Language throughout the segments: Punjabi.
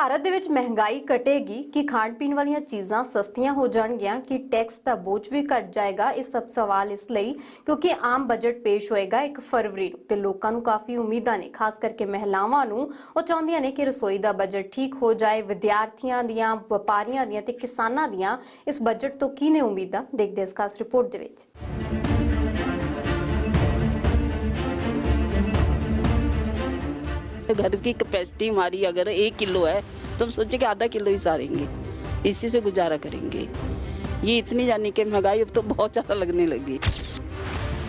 ਭਾਰਤ ਦੇ ਵਿੱਚ ਮਹਿੰਗਾਈ ਘਟੇਗੀ ਕਿ ਖਾਣ ਪੀਣ ਵਾਲੀਆਂ ਚੀਜ਼ਾਂ ਸਸਤੀਆਂ ਹੋ ਜਾਣਗੀਆਂ ਕਿ ਟੈਕਸ ਦਾ ਬੋਝ ਵੀ ਘਟ ਜਾਏਗਾ। ਇਹ ਸਭ ਸਵਾਲ ਇਸ ਲਈ ਕਿਉਂਕਿ ਆਮ ਬਜਟ ਪੇਸ਼ ਹੋਏਗਾ 1 ਫਰਵਰੀ ਨੂੰ ਤੇ ਲੋਕਾਂ ਨੂੰ ਕਾਫੀ ਉਮੀਦਾਂ ਨੇ, ਖਾਸ ਕਰਕੇ ਮਹਿਲਾਵਾਂ ਨੂੰ। ਉਹ ਚਾਹੁੰਦੀਆਂ ਨੇ ਕਿ ਰਸੋਈ ਦਾ ਬਜਟ ਠੀਕ ਹੋ ਜਾਏ। ਵਿਦਿਆਰਥੀਆਂ ਦੀਆਂ, ਵਪਾਰੀਆਂ ਦੀਆਂ ਤੇ ਕਿਸਾਨਾਂ ਦੀਆਂ ਇਸ ਬਜਟ ਤੋਂ ਕੀ ਨੇ ਉਮੀਦਾਂ, ਦੇਖਦੇ ਇਸ ਖਾਸ ਰਿਪੋर्ट ਦੇ ਵਿੱਚ। घर की कैपेसिटी हमारी अगर 1 किलो है तो हम सोचे कि आधा किलो ही सारेंगे, इसी से गुजारा करेंगे। ये इतनी जानी कि महंगाई अब तो बहुत ज़्यादा लगने लगी।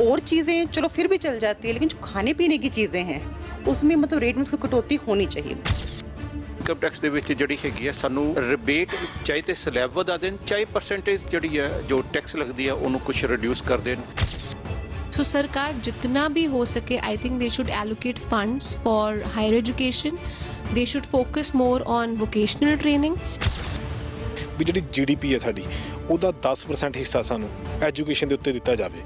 और चीज़ें चलो फिर भी चल जाती है, लेकिन जो खाने पीने की चीज़ें हैं उसमें मतलब रेट में थोड़ी कटौती होनी चाहिए। ਇਨਕਮ ਟੈਕਸ ਦੇ ਵਿੱਚ ਜਿਹੜੀ ਹੈਗੀ ਹੈ ਸਾਨੂੰ ਰਿਬੇਟ ਚਾਹੇ ਤੇ ਸਲੈਬ ਵਧਾ ਦੇਣ, ਚਾਹੇ ਪਰਸੈਂਟੇਜ ਜਿਹੜੀ ਹੈ ਜੋ ਟੈਕਸ ਲੱਗਦੀ ਹੈ ਉਹਨੂੰ ਕੁਝ ਰਿਡਿਊਸ ਕਰ ਦੇਣ। So सरकार जितना भी हो सके, I think they should allocate funds for higher education. They should focus more on vocational training. ਵੀ ਜਿਹੜੀ GDP ਹੈ ਸਾਡੀ ਉਹਦਾ 10% ਹਿੱਸਾ ਸਾਨੂੰ ਐਜੂਕੇਸ਼ਨ ਦੇ ਉੱਤੇ ਦਿੱਤਾ ਜਾਵੇ।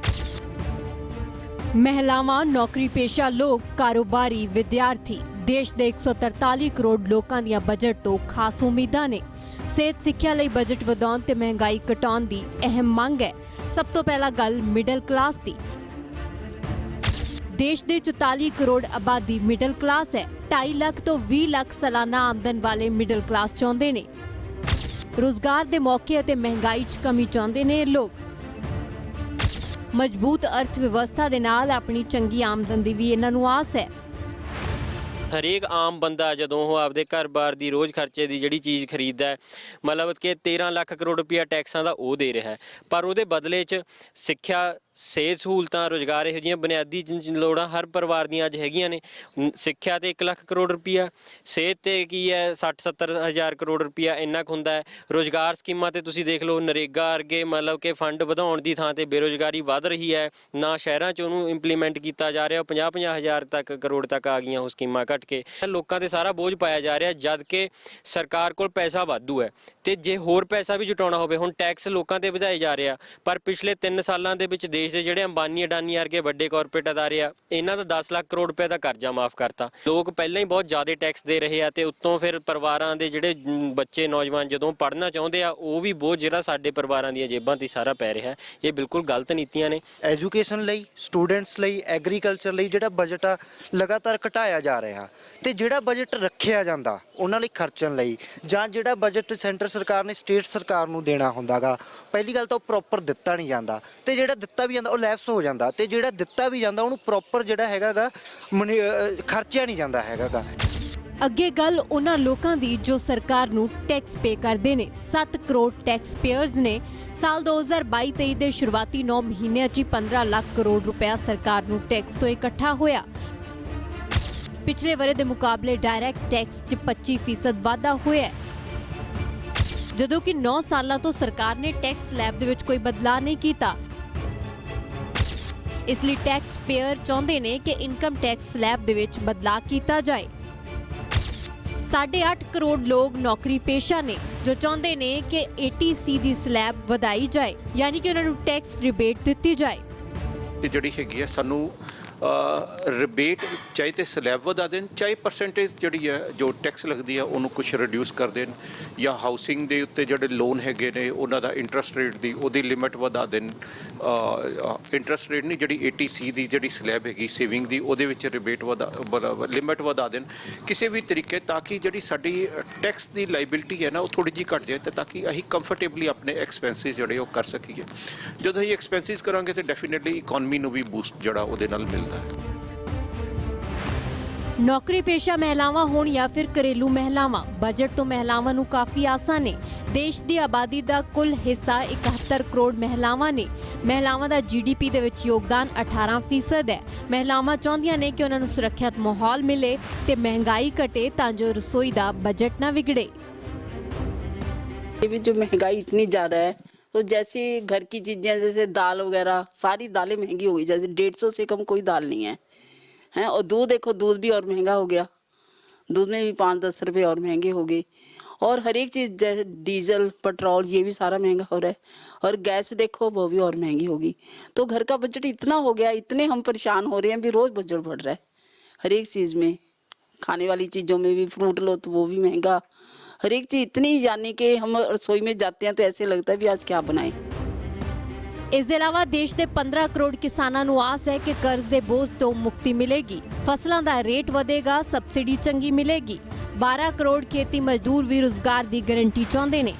ਮਹਿਲਾਵਾਂ, ਨੌਕਰੀ ਪੇਸ਼ਾ ਲੋਕ, ਕਾਰੋਬਾਰੀ, ਵਿਦਿਆਰਥੀ, ਦੇਸ਼ ਦੇ 143 ਕਰੋੜ ਲੋਕਾਂ ਦੀਆਂ ਬਜਟ ਤੋਂ ਖਾਸ ਉਮੀਦਾਂ ਨੇ। ਸਿਹਤ ਸਿੱਖਿਆ ਲਈ ਬਜਟ ਵਧਾਉਣ ਤੇ ਮਹਿੰਗਾਈ ਘਟਾਉਣ ਦੀ ਅਹਿਮ ਮੰਗ ਹੈ। ਸਭ ਤੋਂ ਪਹਿਲਾਂ ਗੱਲ ਮਿਡਲ ਕਲਾਸ ਦੀ। देश ਦੇ 44 ਕਰੋੜ ਆਬਾਦੀ ਮਿਡਲ ਕਲਾਸ ਹੈ। 2.5 ਲੱਖ ਤੋਂ 20 ਲੱਖ ਸਾਲਾਨਾ ਆਮਦਨ ਵਾਲੇ ਮਿਡਲ ਕਲਾਸ ਚਾਹੁੰਦੇ ਨੇ। ਰੋਜ਼ਗਾਰ ਦੇ ਮੌਕੇ ਅਤੇ ਮਹਿੰਗਾਈ 'ਚ ਕਮੀ ਚਾਹੁੰਦੇ ਨੇ ਇਹ ਲੋਕ। ਮਜ਼ਬੂਤ ਅਰਥ ਵਿਵਸਥਾ ਦੇ ਨਾਲ ਆਪਣੀ ਚੰਗੀ ਆਮਦਨ ਦੀ ਵੀ ਇਹਨਾਂ ਨੂੰ ਆਸ ਹੈ। ਹਰੇਕ ਆਮ ਬੰਦਾ ਜਦੋਂ ਉਹ ਆਪਦੇ ਘਰ-ਬਾਰ ਦੀ ਰੋਜ਼ ਖਰਚੇ ਦੀ ਜਿਹੜੀ ਚੀਜ਼ ਖਰੀਦਦਾ ਹੈ, ਮਤਲਬ ਕਿ 13 ਲੱਖ ਕਰੋੜ ਰੁਪਇਆ ਟੈਕਸਾਂ ਦਾ ਉਹ ਦੇ ਰਿਹਾ ਹੈ, ਪਰ ਉਹਦੇ ਬਦਲੇ 'ਚ ਸਿੱਖਿਆ, ਸਿਹਤ ਸਹੂਲਤਾਂ, ਰੁਜ਼ਗਾਰ, ਇਹੋ ਜਿਹੀਆਂ ਬੁਨਿਆਦੀ ਲੋੜਾਂ ਹਰ ਪਰਿਵਾਰ ਦੀਆਂ ਅੱਜ ਹੈਗੀਆਂ ਨੇ। ਸਿੱਖਿਆ ਤੇ 1 ਲੱਖ ਕਰੋੜ ਰੁਪਇਆ, ਸਿਹਤ ਤੇ ਕੀ ਹੈ 60-70 ਹਜ਼ਾਰ ਕਰੋੜ ਰੁਪਇਆ ਇੰਨਾ ਕੁ ਹੁੰਦਾ ਹੈ। ਰੁਜ਼ਗਾਰ ਸਕੀਮਾਂ ਤੇ ਤੁਸੀਂ ਦੇਖ ਲਓ, ਨਰੇਗਾ ਵਰਗੇ ਮਤਲਬ ਕਿ ਫੰਡ ਵਧਾਉਣ ਦੀ ਥਾਂ ਤੇ ਬੇਰੁਜ਼ਗਾਰੀ ਵੱਧ ਰਹੀ ਹੈ। ਨਾ ਸ਼ਹਿਰਾਂ 'ਚ ਉਹਨੂੰ ਇੰਪਲੀਮੈਂਟ ਕੀਤਾ ਜਾ ਰਿਹਾ, 50-50 ਹਜ਼ਾਰ ਤੱਕ ਕਰੋੜ ਤੱਕ ਆ ਗਈਆਂ ਉਹ ਸਕੀਮਾਂ ਘੱਟ ਕੇ। ਲੋਕਾਂ ਤੇ ਸਾਰਾ ਬੋਝ ਪਾਇਆ ਜਾ ਰਿਹਾ, ਜਦ ਕਿ ਸਰਕਾਰ ਕੋਲ ਪੈਸਾ ਵਾਧੂ ਹੈ ਤੇ ਜੇ ਹੋਰ ਪੈਸਾ ਵੀ ਜੁਟਾਉਣਾ ਹੋਵੇ, ਹੁਣ ਟੈਕਸ ਲੋਕਾਂ ਤੇ ਵਧਾਏ ਜਾ ਰਿਹਾ, ਪਰ ਪਿਛਲੇ 3 ਸਾਲਾਂ ਦੇ ਵਿੱਚ ਦੇਸ਼ ਦੇ ਜਿਹੜੇ ਅੰਬਾਨੀ, ਅਡਾਨੀ ਵਰਗੇ ਵੱਡੇ ਕਾਰਪੋਰੇਟ ਅਦਾਰੇ ਆ, ਇਹਨਾਂ ਦਾ 10 ਲੱਖ ਕਰੋੜ ਰੁਪਏ ਦਾ ਕਰਜ਼ਾ ਮਾਫ ਕਰਤਾ। ਲੋਕ ਪਹਿਲਾਂ ਹੀ ਬਹੁਤ ਜ਼ਿਆਦਾ ਟੈਕਸ ਦੇ ਰਹੇ ਆ ਤੇ ਉੱਤੋਂ ਫਿਰ ਪਰਿਵਾਰਾਂ ਦੇ ਜਿਹੜੇ ਬੱਚੇ, ਨੌਜਵਾਨ ਜਦੋਂ ਪੜ੍ਹਨਾ ਚਾਹੁੰਦੇ ਆ, ਉਹ ਵੀ ਬੋਝ ਜਿਹੜਾ ਸਾਡੇ ਪਰਿਵਾਰਾਂ ਦੀਆਂ ਜੇਬਾਂ ਤੇ ਸਾਰਾ ਪੈ ਰਿਹਾ। ਇਹ ਬਿਲਕੁਲ ਗਲਤ ਨੀਤੀਆਂ ਨੇ। ਐਜੂਕੇਸ਼ਨ ਲਈ, ਸਟੂਡੈਂਟਸ ਲਈ, ਐਗਰੀਕਲਚਰ ਲਈ ਜਿਹੜਾ ਬਜਟ ਆ ਲਗਾਤਾਰ ਘਟਾਇਆ ਜਾ ਰਿਹਾ ਤੇ ਜਿਹੜਾ ਬਜਟ ਰੱਖਿਆ ਜਾਂਦਾ ਉਹਨਾਂ ਲਈ ਖਰਚਣ ਲਈ, ਜਾਂ ਜਿਹੜਾ ਬਜਟ ਸੈਂਟਰ ਸਰਕਾਰ ਨੇ ਸਟੇਟ ਸਰਕਾਰ ਨੂੰ ਦੇਣਾ ਹੁੰਦਾਗਾ, ਪਹਿਲੀ ਗੱਲ ਤਾਂ ਉਹ ਪ੍ਰੋਪਰ ਦਿੱਤਾ ਨਹੀਂ ਜਾਂਦਾ ਤੇ ਜਿਹੜਾ ਦਿੱਤਾ ਵੀ ਜਾਂਦਾ ਉਹ ਲੈਪਸ ਹੋ ਜਾਂਦਾ ਤੇ ਜਿਹੜਾ ਦਿੱਤਾ ਵੀ ਜਾਂਦਾ ਉਹਨੂੰ ਪ੍ਰੋਪਰ ਜਿਹੜਾ ਹੈਗਾਗਾ ਖਰਚਿਆ ਨਹੀਂ ਜਾਂਦਾ ਹੈਗਾਗਾ। ਅੱਗੇ ਗੱਲ ਉਹਨਾਂ ਲੋਕਾਂ ਦੀ ਜੋ ਸਰਕਾਰ ਨੂੰ ਟੈਕਸ ਪੇ ਕਰਦੇ ਨੇ। 7 ਕਰੋੜ ਟੈਕਸ ਪੇਅਰਸ ਨੇ। ਸਾਲ 2022-23 ਦੇ ਸ਼ੁਰੂਆਤੀ 9 ਮਹੀਨਿਆਂ 'ਚ 15 ਲੱਖ ਕਰੋੜ ਰੁਪਇਆ ਸਰਕਾਰ ਨੂੰ ਟੈਕਸ ਤੋਂ ਇਕੱਠਾ ਹੋਇਆ। ਪਿਛਲੇ ਵਰੇ ਦੇ ਮੁਕਾਬਲੇ ਡਾਇਰੈਕਟ ਟੈਕਸ 'ਚ 25% ਵਾਧਾ ਹੋਇਆ, ਜਦੋਂ ਕਿ 9 ਸਾਲਾਂ ਤੋਂ ਸਰਕਾਰ ਨੇ ਟੈਕਸ ਸਲੈਬ ਦੇ ਵਿੱਚ ਕੋਈ ਬਦਲਾਅ ਨਹੀਂ ਕੀਤਾ। ਇਸ ਲਈ ਟੈਕਸ ਪੇਅਰ ਚਾਹੁੰਦੇ ਨੇ ਕਿ ਇਨਕਮ ਟੈਕਸ ਸਲੈਬ ਦੇ ਵਿੱਚ ਬਦਲਾਅ ਕੀਤਾ ਜਾਏ। 8.5 ਕਰੋੜ ਲੋਕ ਨੌਕਰੀ ਪੇਸ਼ਾ ਨੇ ਜੋ ਚਾਹੁੰਦੇ ਨੇ ਕਿ ATC ਦੀ ਸਲੈਬ ਵਧਾਈ ਜਾਏ, ਯਾਨੀ ਕਿ ਉਹਨਾਂ ਨੂੰ ਟੈਕਸ ਰਿਬੇਟ ਦਿੱਤੀ ਜਾਏ। ਤੇ ਜਿਹੜੀ ਹੈਗੀ ਹੈ ਸਾਨੂੰ ਰਿਬੇਟ ਚਾਹੇ ਤੇ ਸਲੈਬ ਵਧਾ ਦੇਣ, ਚਾਹੇ ਪਰਸੈਂਟੇਜ ਜਿਹੜੀ ਹੈ ਜੋ ਟੈਕਸ ਲੱਗਦੀ ਹੈ ਉਹਨੂੰ ਕੁਝ ਰਿਡਿਊਸ ਕਰ ਦੇਣ, ਜਾਂ ਹਾਊਸਿੰਗ ਦੇ ਉੱਤੇ ਜਿਹੜੇ ਲੋਨ ਹੈਗੇ ਨੇ ਉਹਨਾਂ ਦਾ ਇੰਟਰਸਟ ਰੇਟ ਦੀ ਉਹਦੀ ਲਿਮਿਟ ਵਧਾ ਦੇਣ। ਇੰਟਰਸਟ ਰੇਟ ਨਹੀਂ, ਜਿਹੜੀ ATC ਦੀ ਜਿਹੜੀ ਸਲੈਬ ਹੈਗੀ ਸੇਵਿੰਗ ਦੀ, ਉਹਦੇ ਵਿੱਚ ਰਿਬੇਟ ਲਿਮਿਟ ਵਧਾ ਦੇਣ ਕਿਸੇ ਵੀ ਤਰੀਕੇ, ਤਾਂ ਕਿ ਜਿਹੜੀ ਸਾਡੀ ਟੈਕਸ ਦੀ ਲਾਇਬਿਲਿਟੀ ਹੈ ਨਾ ਉਹ ਥੋੜ੍ਹੀ ਜਿਹੀ ਘੱਟ ਜਾਏ ਤੇ ਤਾਂ ਕਿ ਅਸੀਂ ਕੰਫਰਟੇਬਲੀ ਆਪਣੇ ਐਕਸਪੈਂਸਿਸ ਜਿਹੜੇ ਉਹ ਕਰ ਸਕੀਏ। ਜਦੋਂ ਅਸੀਂ ਐਕਸਪੈਂਸਿਸ ਕਰਾਂਗੇ ਤਾਂ ਡੈਫੀਨੇਟਲੀ ਇਕੋਨਮੀ ਨੂੰ ਵੀ ਬੂਸਟ ਜਿਹੜਾ ਉਹਦੇ ਨਾਲ ਮਿਲਦਾ। ਨੌਕਰੀ ਪੇਸ਼ਾ ਮਹਿਲਾਵਾਂ ਹੋਣ ਜਾਂ ਫਿਰ ਘਰੇਲੂ ਮਹਿਲਾਵਾਂ, ਬਜਟ ਤੋਂ ਮਹਿਲਾਵਾਂ ਨੂੰ ਕਾਫੀ ਆਸਾਂ ਨੇ। ਦੇਸ਼ ਦੀ ਆਬਾਦੀ ਦਾ ਕੁੱਲ ਹਿੱਸਾ 71 ਕਰੋੜ ਮਹਿਲਾਵਾਂ ਨੇ। ਮਹਿਲਾਵਾਂ ਦਾ GDP ਦੇ ਵਿੱਚ ਯੋਗਦਾਨ 18% ਹੈ। ਮਹਿਲਾਵਾਂ ਚਾਹੁੰਦੀਆਂ ਨੇ ਕਿ ਉਹਨਾਂ ਨੂੰ ਸੁਰੱਖਿਅਤ ਮਾਹੌਲ ਮਿਲੇ ਤੇ ਮਹਿੰਗਾਈ ਘਟੇ ਤਾਂ ਜੋ ਰਸੋਈ ਦਾ ਬਜਟ ਨਾ ਵਿਗੜੇ। ये भी जो महंगाई इतनी ज़्यादा है, तो जैसे घर की चीज़ें जैसे दाल वगैरह सारी दालें महंगी हो गई, जैसे 150 से कम कोई दाल नहीं है। और दूध देखो, दूध भी और महंगा हो गया, दूध में भी 5-10 रुपये और महंगे हो गए। और हर एक चीज़ जैसे डीजल, पेट्रोल, ये भी सारा महंगा हो रहा है। और गैस देखो वो भी और महंगी होगी। तो घर का बजट इतना हो गया, इतने हम परेशान हो रहे हैं भी, रोज़ बजट बढ़ रहा है हर एक चीज़ में। खाने वाली चीज़ों में भी फ्रूट लो तो वो भी महंगा, हर एक चीज़ इतनी, यानी कि हम रसोई में जाते हैं तो ऐसे लगता है भी आज क्या बनाएं। ਇਸ ਦੇ ਇਲਾਵਾ ਦੇਸ਼ ਦੇ 15 ਕਰੋੜ ਕਿਸਾਨਾਂ ਨੂੰ ਆਸ ਹੈ ਕਿ ਕਰਜ਼ ਦੇ ਬੋਝ ਤੋਂ ਮੁਕਤੀ ਮਿਲੇਗੀ, ਫਸਲਾਂ ਦਾ ਰੇਟ ਵਧੇਗਾ, ਸਬਸਿਡੀ ਚੰਗੀ ਮਿਲੇਗੀ। 12 ਕਰੋੜ ਖੇਤੀ ਮਜ਼ਦੂਰ ਵੀ ਰੁਜ਼ਗਾਰ ਦੀ ਗਾਰੰਟੀ ਚਾਹੁੰਦੇ ਨੇ।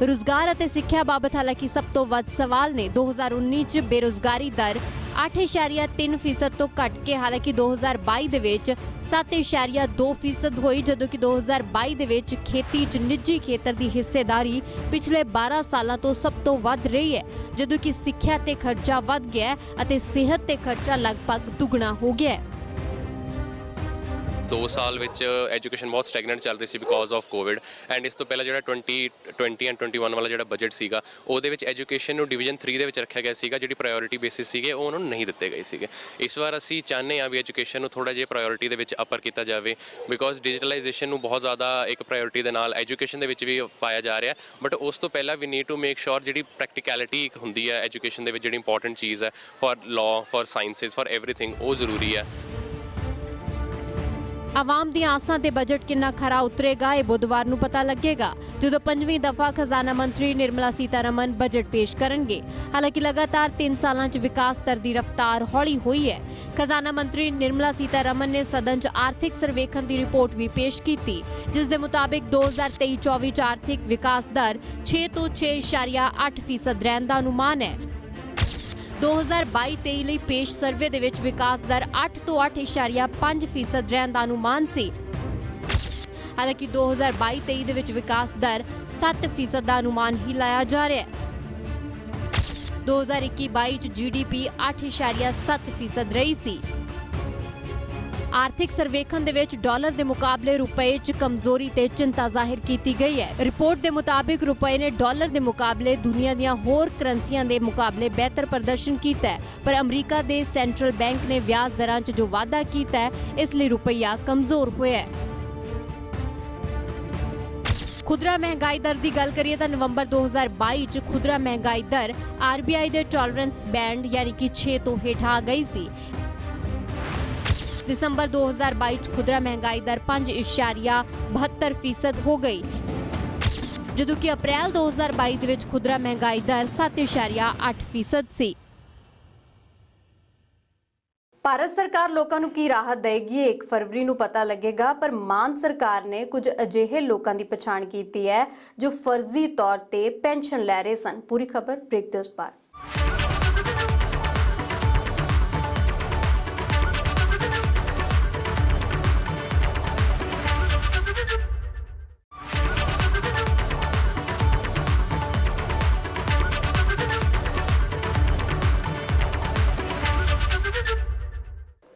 ਰੁਜ਼ਗਾਰ ਅਤੇ ਸਿੱਖਿਆ ਬਾਬਤ ਹਾਲਾਂਕਿ ਸਭ ਤੋਂ ਵੱਧ ਸਵਾਲ ਨੇ। 2019 ਚ ਬੇਰੁਜ਼ਗਾਰੀ ਦਰ 8.3% ਤੋਂ ਘਟ ਕੇ ਹਾਲਾਂਕਿ 2022 ਦੇ ਵਿੱਚ 7.2% ਹੋਈ, ਜਦੋਂ ਕਿ 2022 ਦੇ ਵਿੱਚ ਖੇਤੀ 'ਚ ਨਿੱਜੀ ਖੇਤਰ ਦੀ ਹਿੱਸੇਦਾਰੀ ਪਿਛਲੇ 12 ਸਾਲਾਂ ਤੋਂ ਸਭ ਤੋਂ ਵੱਧ ਰਹੀ ਹੈ, ਜਦੋਂ ਕਿ ਸਿੱਖਿਆ ਤੇ ਖਰਚਾ ਵੱਧ ਗਿਆ ਹੈ ਅਤੇ ਸਿਹਤ ਤੇ ਖਰਚਾ ਲਗਭਗ ਦੁੱਗਣਾ ਹੋ ਗਿਆ ਹੈ। 2 ਸਾਲ ਵਿੱਚ ਐਜੂਕੇਸ਼ਨ ਬਹੁਤ ਸਟੈਗਨੈਂਟ ਚੱਲ ਰਹੀ ਸੀ ਬਿਕੋਜ਼ ਆਫ ਕੋਵਿਡ, ਐਂਡ ਇਸ ਤੋਂ ਪਹਿਲਾਂ ਜਿਹੜਾ 2020 ਐਂਡ 21 ਵਾਲਾ ਜਿਹੜਾ ਬਜਟ ਸੀਗਾ ਉਹਦੇ ਵਿੱਚ ਐਜੂਕੇਸ਼ਨ ਨੂੰ ਡਿਵੀਜ਼ਨ 3 ਦੇ ਵਿੱਚ ਰੱਖਿਆ ਗਿਆ ਸੀਗਾ। ਜਿਹੜੀ ਪ੍ਰਾਇੋਰਟੀ ਬੇਸਿਸ ਸੀਗੇ ਉਹ ਉਹਨਾਂ ਨੂੰ ਨਹੀਂ ਦਿੱਤੇ ਗਏ ਸੀਗੇ। ਇਸ ਵਾਰ ਅਸੀਂ ਚਾਹੁੰਦੇ ਹਾਂ ਵੀ ਐਜੂਕੇਸ਼ਨ ਨੂੰ ਥੋੜਾ ਜਿਹਾ ਪ੍ਰਾਇੋਰਟੀ ਦੇ ਵਿੱਚ ਅਪਰ ਕੀਤਾ ਜਾਵੇ, ਬਿਕੋਜ਼ ਡਿਜੀਟਲਾਈਜੇਸ਼ਨ ਨੂੰ ਬਹੁਤ ਜ਼ਿਆਦਾ ਇੱਕ ਪ੍ਰਾਇੋਰਟੀ ਦੇ ਨਾਲ ਐਜੂਕੇਸ਼ਨ ਦੇ ਵਿੱਚ ਵੀ ਪਾਇਆ ਜਾ ਰਿਹਾ, ਬਟ ਉਸ ਤੋਂ ਪਹਿਲਾਂ ਵੀ ਨੀਡ ਟੂ ਮੇਕ ਸ਼ੋਰ ਜਿਹੜੀ ਪ੍ਰੈਕਟੀਕੈਲਿਟੀ ਇੱਕ ਹੁੰਦੀ ਹੈ ਐਜੂਕੇਸ਼ਨ ਦੇ ਵਿੱਚ, ਜਿਹੜੀ ਇੰਪੋਰਟੈਂਟ ਚੀਜ਼ ਹੈ for law, for sciences, for everything, ਉਹ ਜ਼ਰੂਰੀ ਹੈ। ਆਵਾਮ ਦੀਆਂ ਆਸਾਂ ਤੇ ਬਜਟ ਕਿੰਨਾ ਖਰਾ ਉਤਰੇਗਾ ਇਹ ਬੁੱਧਵਾਰ ਨੂੰ ਪਤਾ ਲੱਗੇਗਾ, ਜਦੋਂ 5ਵੀਂ ਦਫਾ ਖਜ਼ਾਨਾ ਮੰਤਰੀ ਨਿਰਮਲਾ ਸੀਤਾਰਮਨ ਬਜਟ ਪੇਸ਼ ਕਰਨਗੇ। ਹਾਲਾਂਕਿ ਲਗਾਤਾਰ 3 ਸਾਲਾਂ 'ਚ ਵਿਕਾਸ ਦਰ ਦੀ ਰਫ਼ਤਾਰ ਹੌਲੀ ਹੋਈ ਹੈ। ਖਜ਼ਾਨਾ ਮੰਤਰੀ ਨਿਰਮਲਾ ਸੀਤਾਰਮਨ ਨੇ ਸਦਨ 'ਚ ਆਰਥਿਕ ਸਰਵੇਖਣ ਦੀ ਰਿਪੋਰਟ ਵੀ ਪੇਸ਼ ਕੀਤੀ, ਜਿਸ ਦੇ ਮੁਤਾਬਿਕ 2023-24 'ਚ ਆਰਥਿਕ ਵਿਕਾਸ ਦਰ 6 ਤੋਂ 6.8% ਰਹਿਣ ਦਾ ਅਨੁਮਾਨ ਹੈ। 2022-23 ਲਈ ਪੇਸ਼ ਸਰਵੇ ਦੇ ਵਿੱਚ ਵਿਕਾਸ ਦਰ 8 ਤੋਂ 8.5% ਰਹਿਣ ਦਾ ਅਨੁਮਾਨ ਸੀ। ਹਾਲਾਂਕਿ 2022-23 ਦੇ ਵਿੱਚ ਵਿਕਾਸ ਦਰ 7% ਦਾ ਅਨੁਮਾਨ ਹੀ ਲਾਇਆ ਜਾ ਰਿਹਾ ਹੈ। 2021-22 ਚ GDP 8.7% ਰਹੀ ਸੀ। ਆਰਥਿਕ ਸਰਵੇਖਣ ਦੇ ਵਿੱਚ ਡਾਲਰ ਦੇ ਮੁਕਾਬਲੇ ਰੁਪਏ 'ਚ ਕਮਜ਼ੋਰੀ ਤੇ ਚਿੰਤਾ ਜ਼ਾਹਿਰ ਕੀਤੀ ਗਈ ਹੈ। ਰਿਪੋਰਟ ਦੇ ਮੁਤਾਬਿਕ ਰੁਪਏ ਨੇ ਡਾਲਰ ਦੇ ਮੁਕਾਬਲੇ ਦੁਨੀਆ ਦੀਆਂ ਹੋਰ ਕਰੰਸੀਆਂ ਦੇ ਮੁਕਾਬਲੇ ਬਿਹਤਰ ਪ੍ਰਦਰਸ਼ਨ ਕੀਤਾ ਹੈ, ਪਰ ਅਮਰੀਕਾ ਦੇ ਸੈਂਟਰਲ ਬੈਂਕ ਨੇ ਵਿਆਜ ਦਰਾਂ 'ਚ ਜੋ ਵਾਧਾ ਕੀਤਾ ਹੈ, ਇਸ ਲਈ ਰੁਪਈਆ ਕਮਜ਼ੋਰ ਹੋਇਆ ਹੈ। ਖੁਦਰਾ ਮਹਿੰਗਾਈ ਦਰ ਦੀ ਗੱਲ ਕਰੀਏ ਤਾਂ ਨਵੰਬਰ 2022 ਚ ਖੁਦਰਾ ਮਹਿੰਗਾਈ ਦਰ RBI ਦੇ ਟੋਲਰੈਂਸ ਬੈਂਡ ਯਾਨੀ ਕਿ 6 ਤੋਂ ਹੇਠਾਂ ਆ ਗਈ ਸੀ। दिसंबर 2022 ਚ ਖੁਦਰਾ ਮਹਿੰਗਾਈ ਦਰ 5.72% ਹੋ ਗਈ, ਜਦੋਂ ਕਿ ਅਪ੍ਰੈਲ 2022 ਦੇ ਵਿੱਚ ਖੁਦਰਾ ਮਹਿੰਗਾਈ ਦਰ 7.8% ਸੀ। ਭਾਰਤ ਸਰਕਾਰ ਲੋਕਾਂ ਨੂੰ ਕੀ ਰਾਹਤ ਦੇਗੀ 1 ਫਰਵਰੀ ਨੂੰ ਪਤਾ ਲੱਗੇਗਾ, ਪਰ ਮਾਨ ਸਰਕਾਰ ਨੇ ਕੁਝ ਅਜਿਹੇ ਲੋਕਾਂ ਦੀ ਪਛਾਣ ਕੀਤੀ ਹੈ ਜੋ ਫਰਜ਼ੀ ਤੌਰ ਤੇ ਪੈਨਸ਼ਨ ਲੈ ਰਹੇ ਸਨ। ਪੂਰੀ ਖਬਰ ਬ੍ਰੇਕ ਦੇ ਉਸ ਪਾਰ।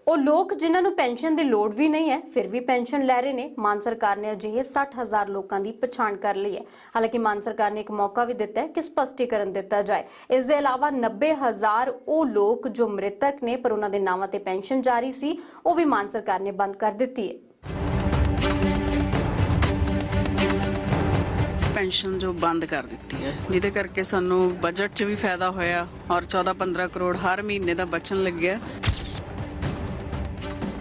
ਉਹ ਲੋਕ ਜਿਨ੍ਹਾਂ ਨੂੰ ਪੈਨਸ਼ਨ ਦੀ ਲੋੜ ਵੀ ਨਹੀਂ ਹੈ ਫਿਰ ਵੀ ਪੈਨਸ਼ਨ ਲੈ ਰਹੇ ਨੇ। ਮਾਨ ਸਰਕਾਰ ਨੇ ਅਜਿਹੇ 60,000 ਲੋਕਾਂ ਦੀ ਪਛਾਣ ਕਰ ਲਈ ਹੈ। ਹਾਲਾਂਕਿ ਮਾਨ ਸਰਕਾਰ ਨੇ ਇੱਕ ਮੌਕਾ ਵੀ ਦਿੱਤਾ ਹੈ ਕਿ ਸਪਸ਼ਟੀਕਰਨ ਦਿੱਤਾ ਜਾਏ। ਇਸ ਦੇ ਇਲਾਵਾ 90,000 ਉਹ ਲੋਕ ਜੋ ਮ੍ਰਿਤਕ ਨੇ ਪਰ ਉਹਨਾਂ ਦੇ ਨਾਵਾਂ ਤੇ ਪੈਨਸ਼ਨ ਜਾਰੀ ਸੀ, ਉਹ ਵੀ ਮਾਨ ਸਰਕਾਰ ਨੇ ਬੰਦ ਕਰ ਦਿੱਤੀ ਹੈ। ਪੈਨਸ਼ਨ ਜੋ ਬੰਦ ਕਰ ਦਿੱਤੀ ਹੈ, ਜਿਹਦੇ ਕਰਕੇ ਸਾਨੂੰ ਬਜਟ 'ਚ ਵੀ ਫਾਇਦਾ ਹੋਇਆ ਔਰ 14-15 ਕਰੋੜ ਹਰ ਮਹੀਨੇ ਦਾ ਬਚਣ ਲੱਗਿਆ।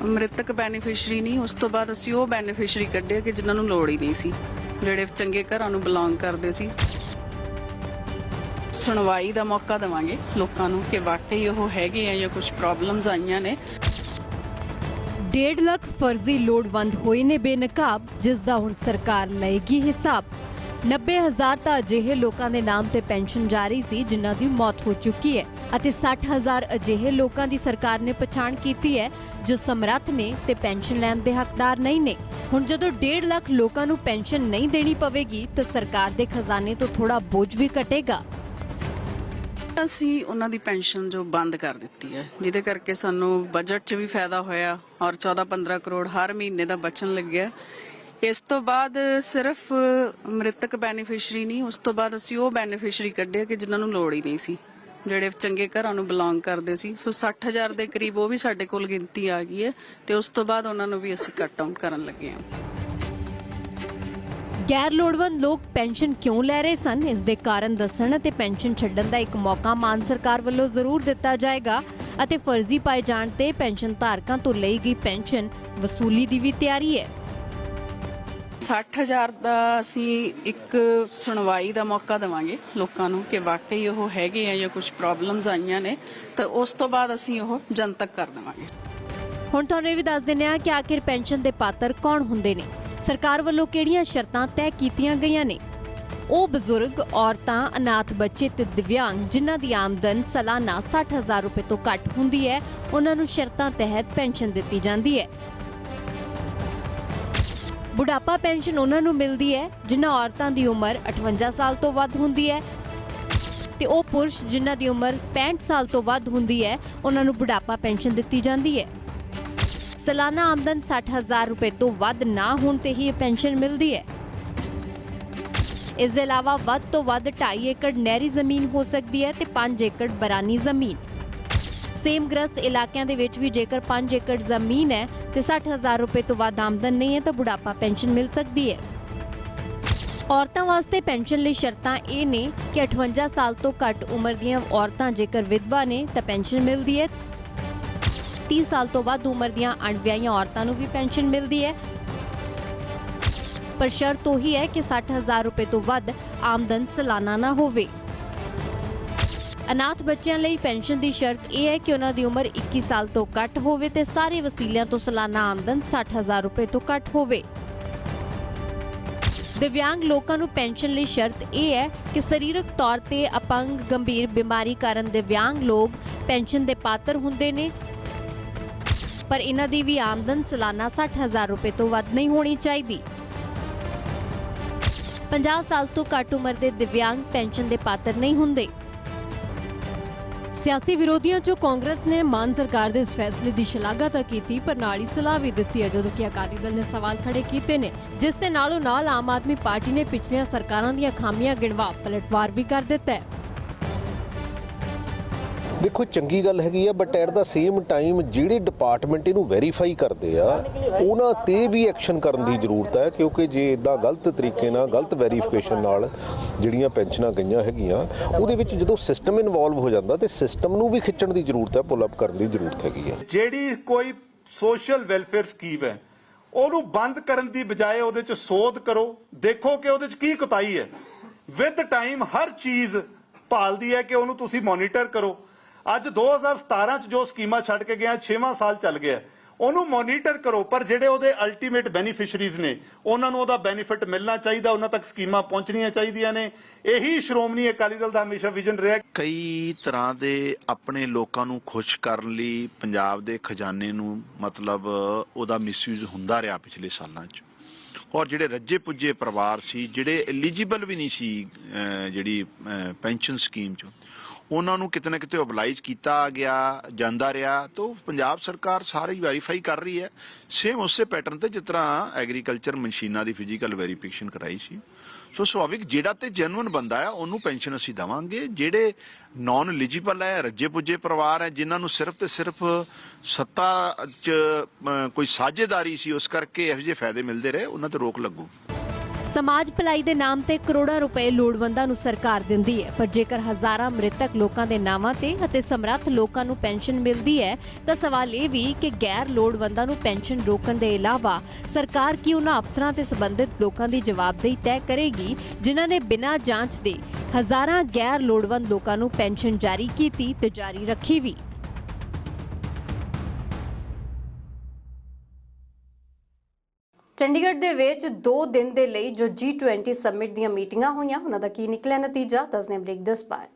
ਮ੍ਰਿਤਕ ਬੈਨੀਫੀਸ਼ਰੀ ਨਹੀਂ, ਉਸ ਤੋਂ ਬਾਅਦ ਅਸੀਂ ਉਹ ਬੈਨੀਫੀਸ਼ਰੀ ਕੱਢੇ ਕਿ ਜਿਨ੍ਹਾਂ ਨੂੰ ਲੋੜ ਹੀ ਨਹੀਂ ਸੀ, ਜਿਹੜੇ ਚੰਗੇ ਘਰਾਂ ਨੂੰ ਬਿਲੋਂਗ ਕਰਦੇ ਸੀ। ਸੁਣਵਾਈ ਦਾ ਮੌਕਾ ਦੇਵਾਂਗੇ ਲੋਕਾਂ ਨੂੰ ਕਿ ਵਾਕਈ ਉਹ ਹੈਗੇ ਆ ਜਾਂ ਕੁਝ ਪ੍ਰੋਬਲਮਸ ਆਈਆਂ ਨੇ। 1.5 ਲੱਖ ਫਰਜ਼ੀ ਲੋੜਵੰਦ ਹੋਏ ਨੇ ਬੇਨਕਾਬ, ਜਿਸ ਦਾ ਹੁਣ ਸਰਕਾਰ ਲਏਗੀ ਹਿਸਾਬ। 90,000 ਤਾਂ ਅਜਿਹੇ ਲੋਕਾਂ ਦੇ ਨਾਮ ਤੇ ਪੈਨਸ਼ਨ ਜਾਰੀ ਸੀ ਜਿਨ੍ਹਾਂ ਦੀ ਮੌਤ ਹੋ ਚੁੱਕੀ ਹੈ ਅਤੇ 60,000 ਅਜਿਹੇ ਲੋਕਾਂ ਦੀ ਸਰਕਾਰ ਨੇ ਪਛਾਣ ਕੀਤੀ ਹੈ ਜੋ ਸਮਰੱਥ ਨੇ ਤੇ ਪੈਨਸ਼ਨ ਲੈਣ ਦੇ ਹੱਕਦਾਰ ਨਹੀਂ ਨੇ। ਹੁਣ ਜਦੋਂ 1.5 ਲੱਖ ਲੋਕਾਂ ਨੂੰ ਪੈਨਸ਼ਨ ਨਹੀਂ ਦੇਣੀ ਪਵੇਗੀ ਤਾਂ ਸਰਕਾਰ ਦੇ ਖਜ਼ਾਨੇ ਤੋਂ ਥੋੜਾ ਬੋਝ ਵੀ ਘਟੇਗਾ। ਅਸੀਂ ਉਹਨਾਂ ਦੀ ਪੈਨਸ਼ਨ ਜੋ ਬੰਦ ਕਰ ਦਿੱਤੀ ਹੈ, ਜਿਹਦੇ ਕਰਕੇ ਸਾਨੂੰ ਬਜਟ 'ਚ ਵੀ ਫਾਇਦਾ ਹੋਇਆ ਔਰ 14-15 ਕਰੋੜ ਹਰ ਮਹੀਨੇ ਦਾ ਬਚਣ ਲੱਗਿਆ। ਇਸ ਤੋਂ ਬਾਅਦ ਸਿਰਫ ਮ੍ਰਿਤਕ ਬੈਨੀਫੀਸ਼ਰੀ ਨਹੀਂ, ਉਸ ਤੋਂ ਬਾਅਦ ਅਸੀਂ ਉਹ ਬੈਨੀਫੀਸ਼ਰੀ ਕੱਢੇ ਕਿ ਜਿਨ੍ਹਾਂ ਨੂੰ ਲੋੜ ਹੀ ਨਹੀਂ ਸੀ, ਜਿਹੜੇ ਚੰਗੇ ਘਰਾਂ ਨੂੰ ਬਿਲੋਂਗ ਕਰਦੇ ਸੀ। ਸੋ 60,000 ਦੇ ਕਰੀਬ ਉਹ ਵੀ ਸਾਡੇ ਕੋਲ ਗਿਣਤੀ ਆ ਗਈ ਹੈ ਤੇ ਉਸ ਤੋਂ ਬਾਅਦ ਉਹਨਾਂ ਨੂੰ ਵੀ ਅਸੀਂ ਕੱਟ ਆਊਟ ਕਰਨ ਲੱਗੇ ਹਾਂ। ਗੈਰ ਲੋੜਵੰਦ ਲੋਕ ਪੈਨਸ਼ਨ ਕਿਉਂ ਲੈ ਰਹੇ ਸਨ, ਇਸ ਦੇ ਕਾਰਨ ਦੱਸਣ ਅਤੇ ਪੈਨਸ਼ਨ ਛੱਡਣ ਦਾ ਇੱਕ ਮੌਕਾ ਮਾਨ ਸਰਕਾਰ ਵੱਲੋਂ ਜ਼ਰੂਰ ਦਿੱਤਾ ਜਾਏਗਾ। ਅਤੇ ਫਰਜ਼ੀ ਪਾਏ ਜਾਣ ਤੇ ਪੈਨਸ਼ਨ ਧਾਰਕਾਂ ਤੋਂ ਲਈ ਗਈ ਪੈਨਸ਼ਨ ਵਸੂਲੀ ਦੀ ਵੀ ਤਿਆਰੀ ਹੈ। 60,000 ਦਾ ਅਸੀਂ ਇੱਕ ਸੁਣਵਾਈ ਦਾ ਮੌਕਾ ਦੇਵਾਂਗੇ ਲੋਕਾਂ ਨੂੰ ਕਿ ਵਾਕਈ ਉਹ ਹੈਗੇ ਆ ਜਾਂ ਕੁਝ ਪ੍ਰੋਬਲਮਸ ਆਈਆਂ ਨੇ, ਤਾਂ ਉਸ ਤੋਂ ਬਾਅਦ ਅਸੀਂ ਉਹ ਜਨਤਕ ਕਰ ਦੇਵਾਂਗੇ। ਹੁਣ ਤੁਹਾਨੂੰ ਇਹ ਵੀ ਦੱਸ ਦਿੰਦੇ ਹਾਂ ਕਿ ਆਖਿਰ ਪੈਨਸ਼ਨ ਦੇ ਪਾਤਰ ਕੌਣ ਹੁੰਦੇ ਨੇ, ਸਰਕਾਰ ਵੱਲੋਂ ਕਿਹੜੀਆਂ ਸ਼ਰਤਾਂ ਤੈਅ ਕੀਤੀਆਂ ਗਈਆਂ ਨੇ। ਉਹ ਬਜ਼ੁਰਗ, ਔਰਤਾਂ, ਅਨਾਥ ਬੱਚੇ ਤੇ ਦਿਵਿਆਂਗ ਜਿਨ੍ਹਾਂ ਦੀ ਆਮਦਨ ਸਾਲਾਨਾ 60,000 ਰੁਪਏ ਤੋਂ ਘੱਟ ਹੁੰਦੀ ਹੈ, ਉਹਨਾਂ ਨੂੰ ਸ਼ਰਤਾਂ ਤਹਿਤ ਪੈਨਸ਼ਨ ਦਿੱਤੀ ਜਾਂਦੀ ਹੈ। ਬੁਢਾਪਾ ਪੈਨਸ਼ਨ ਉਹਨਾਂ ਨੂੰ ਮਿਲਦੀ ਹੈ ਜਿਨ੍ਹਾਂ ਔਰਤਾਂ ਦੀ ਉਮਰ 58 ਸਾਲ ਤੋਂ ਵੱਧ ਹੁੰਦੀ ਹੈ ਤੇ ਉਹ ਪੁਰਸ਼ ਜਿਨ੍ਹਾਂ ਦੀ ਉਮਰ 65 ਸਾਲ ਤੋਂ ਵੱਧ ਹੁੰਦੀ ਹੈ, ਉਹਨਾਂ ਨੂੰ ਬੁਢਾਪਾ ਪੈਨਸ਼ਨ ਦਿੱਤੀ ਜਾਂਦੀ ਹੈ। ਸਾਲਾਨਾ ਆਮਦਨ 60,000 ਰੁਪਏ ਤੋਂ ਵੱਧ ਨਾ ਹੋਣ ਤੇ ਹੀ ਇਹ ਪੈਨਸ਼ਨ ਮਿਲਦੀ ਹੈ। ਇਸ ਦੇ ਇਲਾਵਾ ਵੱਧ ਤੋਂ ਵੱਧ 2.5 ਏਕੜ ਨਹਿਰੀ ਜ਼ਮੀਨ ਹੋ ਸਕਦੀ ਹੈ ਤੇ 5 ਏਕੜ ਬਰਾਨੀ ਜ਼ਮੀਨ। ਸੇਮਗ੍ਰਸਤ ਇਲਾਕਿਆਂ ਦੇ ਵਿੱਚ ਵੀ ਜੇਕਰ 5 ਏਕੜ ਜ਼ਮੀਨ ਹੈ ਤੇ 60,000 ਰੁਪਏ ਤੋਂ ਵੱਧ ਆਮਦਨ ਨਹੀਂ ਹੈ ਤਾਂ ਬੁਢਾਪਾ ਪੈਨਸ਼ਨ ਮਿਲ ਸਕਦੀ ਹੈ। ਔਰਤਾਂ ਵਾਸਤੇ ਪੈਨਸ਼ਨ ਲਈ ਸ਼ਰਤਾਂ ਇਹ ਨੇ ਕਿ 58 ਸਾਲ ਤੋਂ ਘੱਟ ਉਮਰ ਦੀਆਂ ਔਰਤਾਂ ਜੇਕਰ ਵਿਧਵਾ ਨੇ ਤਾਂ ਪੈਨਸ਼ਨ ਮਿਲਦੀ ਹੈ। 30 ਸਾਲ ਤੋਂ ਵੱਧ ਉਮਰ ਦੀਆਂ ਅਣਵਿਆਹੀਆਂ ਔਰਤਾਂ ਨੂੰ ਵੀ ਪੈਨਸ਼ਨ ਮਿਲਦੀ ਹੈ, ਪਰ ਸ਼ਰਤ ਉਹੀ ਹੈ ਕਿ 60,000 ਰੁਪਏ ਤੋਂ ਵੱਧ ਆਮਦਨ ਸਾਲਾਨਾ ਨਾ ਹੋਵੇ। ਅਨਾਥ ਬੱਚਿਆਂ ਲਈ ਪੈਨਸ਼ਨ ਦੀ ਸ਼ਰਤ ਇਹ ਹੈ ਕਿ ਉਹਨਾਂ ਦੀ ਉਮਰ 21 ਸਾਲ ਤੋਂ ਘੱਟ ਹੋਵੇ ਤੇ ਸਾਰੇ ਵਸੀਲਿਆਂ ਤੋਂ ਸਾਲਾਨਾ ਆਮਦਨ 60,000 ਰੁਪਏ ਤੋਂ ਘੱਟ ਹੋਵੇ। ਦਿਵਿਆਂਗ ਲੋਕਾਂ ਨੂੰ ਪੈਨਸ਼ਨ ਲਈ ਸ਼ਰਤ ਇਹ ਹੈ ਕਿ ਸਰੀਰਕ ਤੌਰ ਤੇ ਅਪੰਗ, ਗੰਭੀਰ ਬਿਮਾਰੀ ਕਾਰਨ ਦਿਵਿਆਂਗ ਲੋਕ ਪੈਨਸ਼ਨ ਦੇ ਪਾਤਰ ਹੁੰਦੇ ਨੇ, ਪਰ ਇਹਨਾਂ ਦੀ ਵੀ ਆਮਦਨ ਸਾਲਾਨਾ 60,000 ਰੁਪਏ ਤੋਂ ਵੱਧ ਨਹੀਂ ਹੋਣੀ ਚਾਹੀਦੀ। 50 ਸਾਲ ਤੋਂ ਘੱਟ ਉਮਰ ਦੇ ਦਿਵਿਆਂਗ ਪੈਨਸ਼ਨ ਦੇ ਪਾਤਰ ਨਹੀਂ ਹੁੰਦੇ। ਸਿਆਸੀ ਵਿਰੋਧੀਆਂ ਚੋਂ ਕਾਂਗਰਸ ਨੇ ਮਾਨ ਸਰਕਾਰ ਦੇ ਇਸ ਫੈਸਲੇ ਦੀ ਸ਼ਲਾਘਾ ਤਾਂ ਕੀਤੀ, ਪਰ ਨਾਲ ਹੀ ਸਲਾਹ ਵੀ ਦਿੱਤੀ ਹੈ, ਜਦੋਂ ਕਿ ਅਕਾਲੀ ਦਲ ਨੇ ਸਵਾਲ ਖੜੇ ਕੀਤੇ ਨੇ, ਜਿਸ ਦੇ ਨਾਲੋਂ ਨਾਲ ਆਮ ਆਦਮੀ ਪਾਰਟੀ ਨੇ ਪਿਛਲੀਆਂ ਸਰਕਾਰਾਂ ਦੀਆਂ ਖਾਮੀਆਂ ਗਿਣਵਾ ਪਲਟਵਾਰ ਵੀ ਕਰ ਦਿੱਤਾ ਹੈ। ਦੇਖੋ ਚੰਗੀ ਗੱਲ ਹੈਗੀ ਆ, but at the same time ਜਿਹੜੇ ਡਿਪਾਰਟਮੈਂਟ ਇਹਨੂੰ ਵੈਰੀਫਾਈ ਕਰਦੇ ਆ ਉਹਨਾਂ ਤੇ ਵੀ ਐਕਸ਼ਨ ਕਰਨ ਦੀ ਜ਼ਰੂਰਤ ਹੈ, ਕਿਉਂਕਿ ਜੇ ਇਦਾਂ ਗਲਤ ਤਰੀਕੇ ਨਾਲ, ਗਲਤ ਵੈਰੀਫਿਕੇਸ਼ਨ ਨਾਲ ਜਿਹੜੀਆਂ ਪੈਨਸ਼ਨਾਂ ਗਈਆਂ ਹੈਗੀਆਂ, ਉਹਦੇ ਵਿੱਚ ਜਦੋਂ ਸਿਸਟਮ ਇਨਵੋਲਵ ਹੋ ਜਾਂਦਾ ਤੇ ਸਿਸਟਮ ਨੂੰ ਵੀ ਖਿੱਚਣ ਦੀ ਜ਼ਰੂਰਤ ਹੈ, ਪੁੱਲ ਅਪ ਕਰਨ ਦੀ ਜ਼ਰੂਰਤ ਹੈਗੀ ਆ। ਜਿਹੜੀ ਕੋਈ ਸੋਸ਼ਲ ਵੈਲਫੇਅਰ ਸਕੀਮ ਹੈ ਉਹਨੂੰ ਬੰਦ ਕਰਨ ਦੀ ਬਜਾਏ ਉਹਦੇ 'ਚ ਸੋਧ ਕਰੋ, ਦੇਖੋ ਕਿ ਉਹਦੇ 'ਚ ਕੀ ਕੁਤਾਹੀ ਹੈ। ਵਿਦ ਟਾਈਮ ਹਰ ਚੀਜ਼ ਭਾਲਦੀ ਹੈ ਕਿ ਉਹਨੂੰ ਤੁਸੀਂ ਮੋਨੀਟਰ ਕਰੋ। ਅੱਜ 2017 ਚ ਜੋ ਸਕੀਮਾਂ ਛੱਡ ਕੇ ਗਿਆ 6ਵਾਂ ਸਾਲ ਚੱਲ ਗਿਆ, ਉਹਨੂੰ ਮੋਨੀਟਰ ਕਰੋ, ਪਰ ਜਿਹੜੇ ਉਹਦੇ ਅਲਟੀਮੇਟ ਬੈਨੀਫੀਸ਼ੀਅਰੀਜ਼ ਨੇ ਉਹਨਾਂ ਨੂੰ ਉਹਦਾ ਬੈਨੀਫਿਟ ਮਿਲਣਾ ਚਾਹੀਦਾ, ਉਹਨਾਂ ਤੱਕ ਸਕੀਮਾਂ ਪਹੁੰਚਣੀਆਂ ਚਾਹੀਦੀਆਂ ਨੇ। ਇਹੀ ਸ਼੍ਰੋਮਣੀ ਅਕਾਲੀ ਦਲ ਦਾ ਹਮੇਸ਼ਾ ਵਿਜ਼ਨ ਰਿਹਾ। ਕਈ ਤਰ੍ਹਾਂ ਦੇ ਆਪਣੇ ਲੋਕਾਂ ਨੂੰ ਖੁਸ਼ ਕਰਨ ਲਈ ਪੰਜਾਬ ਦੇ ਖਜ਼ਾਨੇ ਨੂੰ ਮਤਲਬ ਉਹਦਾ ਮਿਸਯੂਜ਼ ਹੁੰਦਾ ਰਿਹਾ ਪਿਛਲੇ ਸਾਲਾਂ 'ਚ, ਔਰ ਜਿਹੜੇ ਰੱਜੇ ਪੁੱਜੇ ਪਰਿਵਾਰ ਸੀ, ਜਿਹੜੇ ਐਲੀਜੀਬਲ ਵੀ ਨਹੀਂ ਸੀ ਜਿਹੜੀ ਪੈਨਸ਼ਨ ਸਕੀਮ 'ਚ, ਉਹਨਾਂ ਨੂੰ ਕਿਤੇ ਨਾ ਕਿਤੇ ਓਬਲਾਈਜ਼ ਕੀਤਾ ਗਿਆ ਜਾਂਦਾ ਰਿਹਾ। ਤਾਂ ਪੰਜਾਬ ਸਰਕਾਰ ਸਾਰੀ ਵੈਰੀਫਾਈ ਕਰ ਰਹੀ ਹੈ, ਸੇਮ ਉਸੇ ਪੈਟਰਨ ਤੇ ਜਿਸ ਤਰ੍ਹਾਂ ਐਗਰੀਕਲਚਰ ਮਸ਼ੀਨਾਂ ਦੀ ਫਿਜ਼ੀਕਲ ਵੈਰੀਫਿਕੇਸ਼ਨ ਕਰਾਈ ਸੀ। ਸੋ ਸੁਭਾਵਿਕ ਜਿਹੜਾ ਤੇ ਜੈਨੂਅਨ ਬੰਦਾ ਆ ਉਹਨੂੰ ਪੈਨਸ਼ਨ ਅਸੀਂ ਦੇਵਾਂਗੇ। ਜਿਹੜੇ ਨਾਨ ਐਲੀਜੀਬਲ ਹੈ, ਰੱਜੇ ਪੁੱਜੇ ਪਰਿਵਾਰ ਹੈ, ਜਿਨ੍ਹਾਂ ਨੂੰ ਸਿਰਫ ਤੇ ਸਿਰਫ ਸੱਤਾ 'ਚ ਕੋਈ ਸਾਝੇਦਾਰੀ ਸੀ ਉਸ ਕਰਕੇ ਇਹੋ ਜਿਹੇ ਫਾਇਦੇ ਮਿਲਦੇ ਰਹੇ, ਉਹਨਾਂ ਤੇ ਰੋਕ ਲੱਗੂ। ਸਮਾਜ ਭਲਾਈ ਦੇ ਨਾਮ ਤੇ ਕਰੋੜਾਂ ਰੁਪਏ ਲੋੜਵੰਦਾਂ ਨੂੰ ਸਰਕਾਰ ਦਿੰਦੀ ਹੈ, ਪਰ ਜੇਕਰ ਹਜ਼ਾਰਾਂ ਮ੍ਰਿਤਕ ਲੋਕਾਂ ਦੇ ਨਾਵਾਂ ਤੇ ਅਤੇ ਸਮਰੱਥ ਲੋਕਾਂ ਨੂੰ ਪੈਨਸ਼ਨ ਮਿਲਦੀ ਹੈ ਤਾਂ ਸਵਾਲ ਇਹ ਵੀ ਕਿ ਗੈਰ ਲੋੜਵੰਦਾਂ ਨੂੰ ਪੈਨਸ਼ਨ ਰੋਕਣ ਦੇ ਇਲਾਵਾ ਸਰਕਾਰ ਕੀ ਉਹਨਾਂ ਅਫਸਰਾਂ ਤੇ ਸੰਬੰਧਿਤ ਲੋਕਾਂ ਦੀ ਜਵਾਬਦੇਹੀ ਤੈਅ ਕਰੇਗੀ ਜਿਨ੍ਹਾਂ ਨੇ ਬਿਨਾਂ ਜਾਂਚ ਦੇ ਹਜ਼ਾਰਾਂ ਗੈਰ ਲੋੜਵੰਦ ਲੋਕਾਂ ਨੂੰ ਪੈਨਸ਼ਨ ਜਾਰੀ ਕੀਤੀ ਤੇ ਜਾਰੀ ਰੱਖੀ ਵੀ। ਚੰਡੀਗੜ੍ਹ ਦੇ ਵਿੱਚ 2 ਦਿਨ ਦੇ ਲਈ ਜੋ G20 ਸਮਿਟ ਦੀਆਂ ਮੀਟਿੰਗਾਂ ਹੋਈਆਂ, ਉਹਨਾਂ ਦਾ ਕੀ ਨਿਕਲਿਆ ਨਤੀਜਾ, ਦੱਸਦੇ ਹਾਂ ਬ੍ਰੇਕ ਦੇ ਬਾਅਦ।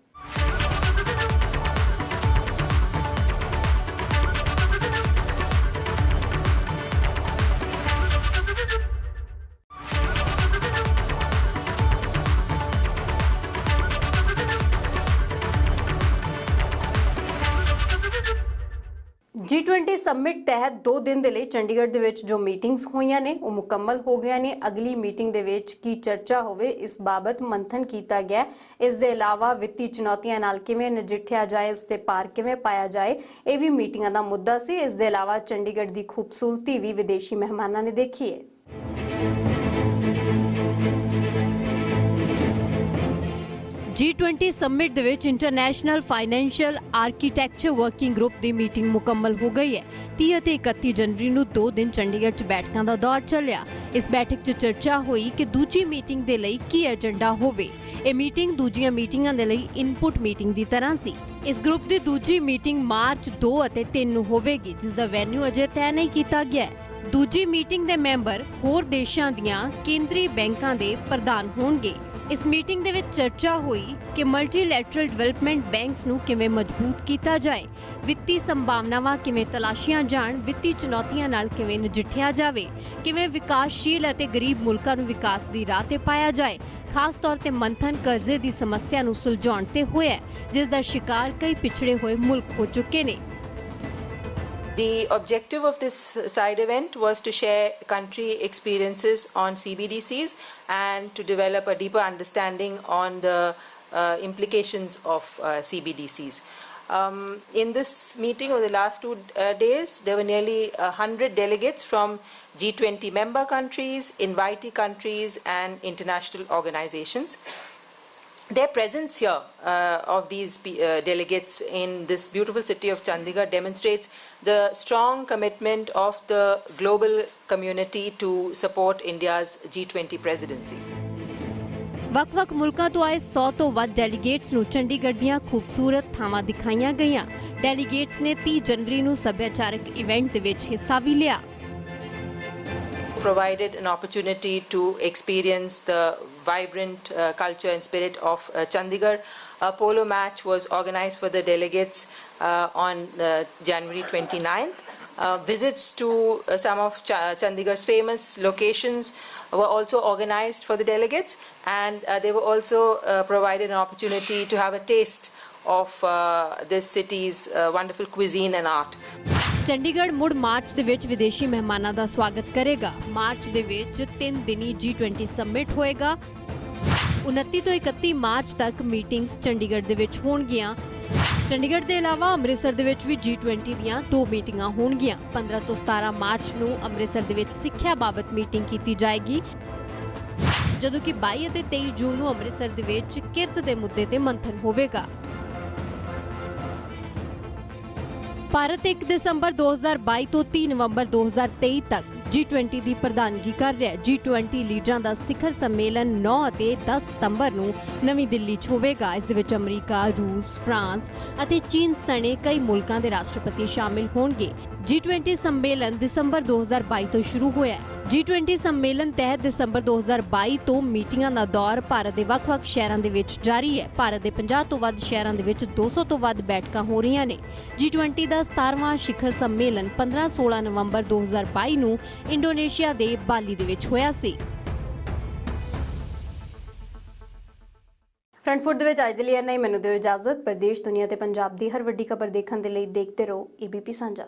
G20 ਸਮਿਟ ਤਹਿਤ 2 ਦਿਨ ਦੇ ਲਈ ਚੰਡੀਗੜ੍ਹ ਦੇ ਵਿੱਚ ਜੋ ਮੀਟਿੰਗਸ ਹੋਈਆਂ ਨੇ ਉਹ ਮੁਕੰਮਲ ਹੋ ਗਈਆਂ ਨੇ। ਅਗਲੀ ਮੀਟਿੰਗ ਦੇ ਵਿੱਚ ਕੀ ਚਰਚਾ ਹੋਵੇ ਇਸ ਬਾਬਤ ਮੰਥਨ ਕੀਤਾ ਗਿਆ। ਇਸ ਦੇ ਇਲਾਵਾ ਵਿੱਤੀ ਚੁਣੌਤੀਆਂ ਨਾਲ ਕਿਵੇਂ ਨਜਿੱਠਿਆ ਜਾਏ, ਉਸ ਤੇ ਪਾਰ ਕਿਵੇਂ ਪਾਇਆ ਜਾਏ, ਇਹ ਵੀ ਮੀਟਿੰਗਾਂ ਦਾ ਮੁੱਦਾ ਸੀ। ਇਸ ਦੇ ਇਲਾਵਾ ਚੰਡੀਗੜ੍ਹ ਦੀ ਖੂਬਸੂਰਤੀ ਵੀ ਵਿਦੇਸ਼ੀ ਮਹਿਮਾਨਾਂ ਨੇ ਦੇਖੀ ਹੈ। G20 ਸਮਿਟ ਦੇ ਵਿੱਚ international financial architecture working group ਦੀ ਮੀਟਿੰਗ ਮੁਕੰਮਲ ਹੋ ਗਈ ਹੈ। 30 ਅਤੇ 31 ਜਨਵਰੀ ਨੂੰ 2 ਦਿਨ ਚੰਡੀਗੜ੍ਹ 'ਚ ਬੈਠਕਾਂ ਦਾ ਦੌਰ ਚੱਲਿਆ। ਇਸ ਬੈਠਕ 'ਚ ਚਰਚਾ ਹੋਈ ਕਿ ਦੂਜੀ ਮੀਟਿੰਗ ਦੇ ਲਈ ਕੀ ਏਜੰਡਾ ਹੋਵੇ। ਇਹ ਮੀਟਿੰਗ ਦੂਜੀਆਂ ਮੀਟਿੰਗਾਂ ਦੇ ਲਈ ਇਨਪੁਟ ਮੀਟਿੰਗ ਦੀ ਤਰ੍ਹਾਂ ਸੀ। ਇਸ ਗਰੁੱਪ ਦੀ ਦੂਜੀ ਮੀਟਿੰਗ ਮਾਰਚ 2 ਅਤੇ 3 ਨੂੰ ਹੋਵੇਗੀ, ਜਿਸ ਦਾ ਵੈਨਿਊ ਅਜੇ ਤੈਅ ਨਹੀਂ ਕੀਤਾ ਗਿਆ ਹੈ। ਦੂਜੀ ਮੀਟਿੰਗ ਦੇ ਮੈਂਬਰ ਹੋਰ ਦੇਸ਼ਾਂ ਦੀਆਂ ਕੇਂਦਰੀ ਬੈਂਕਾਂ ਦੇ ਪ੍ਰਧਾਨ ਹੋਣਗੇ। ਇਸ ਮੀਟਿੰਗ ਦੇ ਵਿੱਚ ਚਰਚਾ ਹੋਈ ਕਿ ਮਲਟੀਲੈਟਰਲ ਡਿਵੈਲਪਮੈਂਟ ਬੈਂਕਸ ਨੂੰ ਕਿਵੇਂ ਮਜ਼ਬੂਤ ਕੀਤਾ ਜਾਏ, ਵਿੱਤੀ ਸੰਭਾਵਨਾਵਾਂ ਕਿਵੇਂ ਤਲਾਸ਼ੀਆਂ ਜਾਣ, ਵਿੱਤੀ ਚੁਣੌਤੀਆਂ ਨਾਲ ਕਿਵੇਂ ਨਜਿੱਠਿਆ ਜਾਵੇ, ਕਿਵੇਂ ਵਿਕਾਸਸ਼ੀਲ ਅਤੇ ਗਰੀਬ ਮੁਲਕਾਂ ਨੂੰ ਵਿਕਾਸ ਦੀ ਰਾਹ ਤੇ ਪਾਇਆ ਜਾਏ। ਖਾਸ ਤੌਰ ਤੇ ਮੰਥਨ ਕਰਜ਼ੇ ਦੀ ਸਮੱਸਿਆ ਨੂੰ ਸੁਲਝਾਉਣ ਤੇ ਹੋਇਆ, ਜਿਸ ਦਾ ਸ਼ਿਕਾਰ ਕਈ ਪਿਛੜੇ ਹੋਏ ਮੁਲਕ ਹੋ ਚੁੱਕੇ ਨੇ। The objective of this side event was to share country experiences on CBDCs and to develop a deeper understanding on the implications of CBDCs. In this meeting over the last 2 days, there were nearly 100 delegates from G20 member countries, invitee countries and international organizations. Their presence here of these delegates in this beautiful city of Chandigarh demonstrates the strong commitment of the global community to support India's G20 presidency. ਵੱਖ-ਵੱਖ ਮੁਲਕਾਂ ਤੋਂ ਆਏ 100 ਤੋਂ ਵੱਧ ਡੈਲੀਗੇਟਸ ਨੂੰ ਚੰਡੀਗੜ੍ਹ ਦੀਆਂ ਖੂਬਸੂਰਤ ਥਾਵਾਂ ਦਿਖਾਈਆਂ ਗਈਆਂ। ਡੈਲੀਗੇਟਸ ਨੇ 30 ਜਨਵਰੀ ਨੂੰ ਸੱਭਿਆਚਾਰਕ ਇਵੈਂਟ ਦੇ ਵਿੱਚ ਹਿੱਸਾ ਵੀ ਲਿਆ। Provided an opportunity to experience the vibrant culture and spirit of Chandigarh. A polo match was organized for the delegates on January 29th. Visits to some of Chandigarh's famous locations were also organized for the delegates, and they were also provided an opportunity to have a taste of this city's wonderful cuisine and art. Chandigarh ਮੁੜ ਮਾਰਚ ਦੇ ਵਿੱਚ ਵਿਦੇਸ਼ੀ ਮਹਿਮਾਨਾਂ ਦਾ ਸਵਾਗਤ ਕਰੇਗਾ। ਮਾਰਚ ਦੇ ਵਿੱਚ 3 ਦਿਨੀ G20 ਸਮਿਟ ਹੋਏਗਾ। 29 ਤੋਂ 31 ਮਾਰਚ ਤੱਕ ਮੀਟਿੰਗਸ ਚੰਡੀਗੜ੍ਹ ਦੇ ਵਿੱਚ ਹੋਣਗੀਆਂ। ਚੰਡੀਗੜ੍ਹ ਦੇ ਇਲਾਵਾ ਅੰਮ੍ਰਿਤਸਰ ਦੇ ਵਿੱਚ ਵੀ G20 ਦੀਆਂ 2 ਮੀਟਿੰਗਾਂ ਹੋਣਗੀਆਂ। 15 ਤੋਂ 17 ਮਾਰਚ ਨੂੰ ਅੰਮ੍ਰਿਤਸਰ ਦੇ ਵਿੱਚ ਸਿੱਖਿਆ ਬਾਬਤ ਮੀਟਿੰਗ ਕੀਤੀ ਜਾਏਗੀ, ਜਦੋਂ ਕਿ 22 ਅਤੇ 23 ਜੂਨ ਨੂੰ ਅੰਮ੍ਰਿਤਸਰ ਦੇ ਵਿੱਚ ਕਿਰਤ ਦੇ ਮੁੱਦੇ ਤੇ ਮੰਥਨ ਹੋਵੇਗਾ। ਭਾਰਤ 1 ਦਸੰਬਰ 2022 ਤੋਂ 3 ਨਵੰਬਰ 2023 ਤੱਕ G20 ਦੀ ਪ੍ਰਧਾਨਗੀ ਕਰ ਰਿਹਾ ਹੈ। G20 ਲੀਡਰਾਂ ਦਾ ਸਿਖਰ ਸੰਮੇਲਨ 9 ਅਤੇ 10 ਸਤੰਬਰ ਨੂੰ ਨਵੀਂ ਦਿੱਲੀ 'ਚ ਹੋਵੇਗਾ। ਇਸ ਦੇ ਵਿੱਚ ਅਮਰੀਕਾ, ਰੂਸ, ਫਰਾਂਸ ਅਤੇ ਚੀਨ ਸਣੇ ਕਈ ਮੁਲਕਾਂ ਦੇ ਰਾਸ਼ਟਰਪਤੀ ਸ਼ਾਮਿਲ ਹੋਣਗੇ। G20 ਸੰਮੇਲਨ ਦਸੰਬਰ 2022 ਤੋਂ ਸ਼ੁਰੂ ਹੋਇਆ ਹੈ। G20 ਸੰਮੇਲਨ ਤਹਿਤ ਦਸੰਬਰ 2022 ਤੋਂ ਮੀਟਿੰਗਾਂ ਦਾ ਦੌਰ ਭਾਰਤ ਦੇ ਵੱਖ-ਵੱਖ ਸ਼ਹਿਰਾਂ ਦੇ ਵਿੱਚ ਜਾਰੀ ਹੈ। ਭਾਰਤ ਦੇ 50 ਤੋਂ ਵੱਧ ਸ਼ਹਿਰਾਂ ਦੇ ਵਿੱਚ 200 ਤੋਂ ਵੱਧ ਬੈਠਕਾਂ ਹੋ ਰਹੀਆਂ ਨੇ। G20 ਦਾ 17ਵਾਂ ਸਿਖਰ ਸੰਮੇਲਨ 15-16 ਨਵੰਬਰ 2022 ਨੂੰ ਇੰਡੋਨੇਸ਼ੀਆ ਦੇ ਬਾਲੀ ਦੇ ਵਿੱਚ ਹੋਇਆ ਸੀ। ਫਰੰਟ ਫੁੱਟ ਦੇ ਵਿੱਚ ਅੱਜ ਦੇ ਲਈ ਇੰਨਾ ਹੀ। ਮੈਨੂੰ ਦਿਓ ਇਜਾਜ਼ਤ। ਪ੍ਰਦੇਸ਼, ਦੁਨੀਆ ਤੇ ਪੰਜਾਬ ਦੀ ਹਰ ਵੱਡੀ ਖਬਰ ਦੇਖਣ ਦੇ ਲਈ ਦੇਖਦੇ ਰਹੋ ABP ਸਾਂਝਾ।